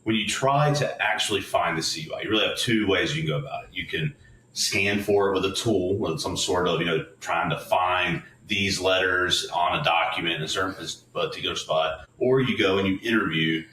when you try to actually find the CUI, you really have two ways you can go about it. You can scan for it with a tool, with some sort of, trying to find these letters on a document in a certain particular spot, or you go and you interview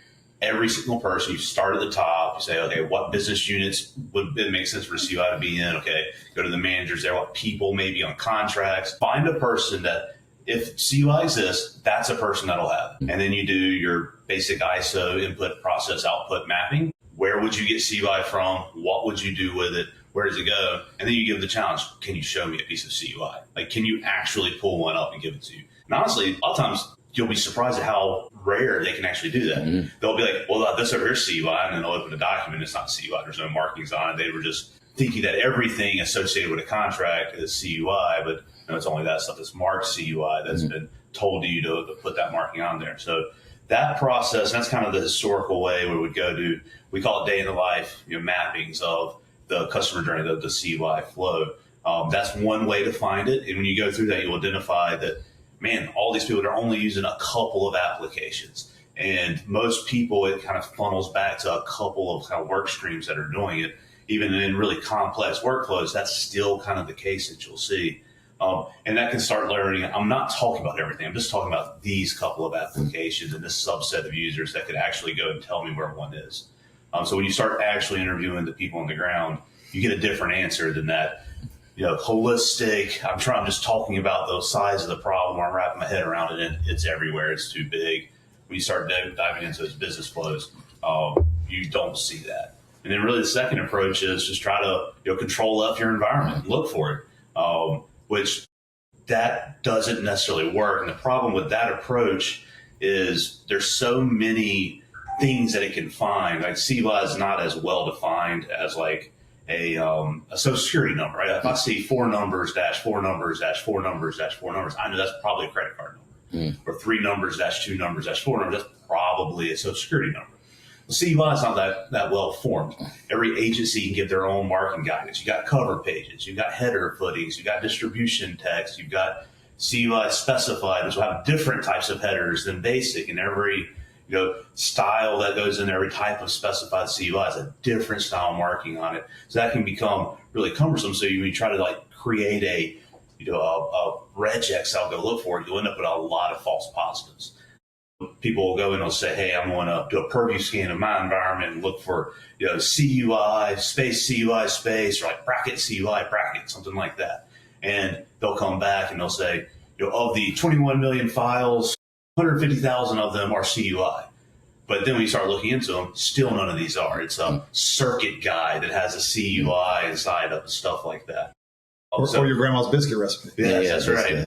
every single person. You start at the top. You say, okay, what business units would it make sense for a CUI to be in? Okay, go to the managers there. What people may be on contracts? Find a person that, if CUI exists, that's a person that'll have it. And then you do your basic ISO input, process, output mapping. Where would you get CUI from? What would you do with it? Where does it go? And then you give the challenge, can you show me a piece of CUI? Like, can you actually pull one up and give it to you? And honestly, a lot of times you'll be surprised at how rare they can actually do that. Mm-hmm. They'll be like, well, this over here is CUI, and then they'll open a document. It's not CUI. There's no markings on it. They were just thinking that everything associated with a contract is CUI, but it's only that stuff that's marked CUI that's been told to you to put that marking on there. So that process, that's kind of the historical way we would go to, we call it day in the life, mappings of the customer journey, the CUI flow. That's one way to find it. And when you go through that, you'll identify that, man, all these people are only using a couple of applications. And most people, it kind of funnels back to a couple of kind of work streams that are doing it. Even in really complex workflows, that's still kind of the case that you'll see. And that can start learning. I'm not talking about everything. I'm just talking about these couple of applications and this subset of users that could actually go and tell me where one is. So when you start actually interviewing the people on the ground, you get a different answer than that, holistic. I'm just talking about the size of the problem, or I'm wrapping my head around it, and it's everywhere. It's too big. When you start diving into those business flows, you don't see that. And then really the second approach is just try to control F your environment, look for it, which that doesn't necessarily work. And the problem with that approach is there's so many things that it can find. Like CUI is not as well defined as like a social security number, right? If I see 4 numbers dash 4 numbers dash 4 numbers dash 4 numbers, I know that's probably a credit card number. Or 3 numbers dash 2 numbers dash 4 numbers, that's probably a social security number. Well, CUI is not that well formed. Every agency can give their own marking guidance. You got cover pages, you got header footings, you got distribution text, you've got CUI specified, which will have different types of headers than basic, and every style that goes in, every type of specified CUI has a different style marking on it. So that can become really cumbersome. So you try to create a regex I'll go look for it, you'll end up with a lot of false positives. People will go and they'll say, hey, I'm going to do a purview scan of my environment and look for CUI space, or like bracket CUI bracket, something like that. And they'll come back and they'll say, of the 21 million files, 150,000 of them are CUI. But then when you start looking into them, still none of these are. It's a circuit guide that has a CUI inside of stuff like that. Or your grandma's biscuit recipe. Yes, that's right.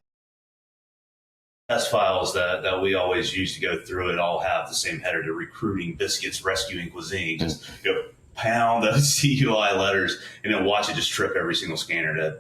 Test files that we always use to go through it all have the same header to recruiting biscuits, rescuing cuisine. Just pound those CUI letters and then watch it just trip every single scanner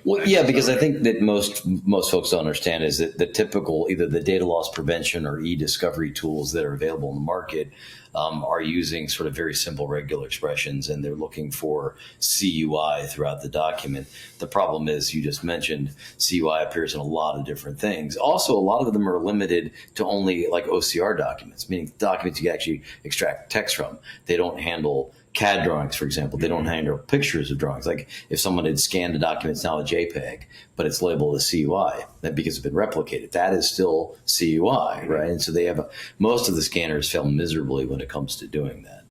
Well, yeah, because I think that most folks don't understand is that the typical, either the data loss prevention or e-discovery tools that are available in the market are using sort of very simple regular expressions, and they're looking for CUI throughout the document. The problem is, you just mentioned, CUI appears in a lot of different things. Also, a lot of them are limited to only like OCR documents, meaning documents you can actually extract text from. They don't handle CAD drawings, for example. They don't handle pictures of drawings. Like if someone had scanned a document, it's now a JPEG, but it's labeled as CUI, that because it's been replicated. That is still CUI, right? And so they have most of the scanners fail miserably when it comes to doing that.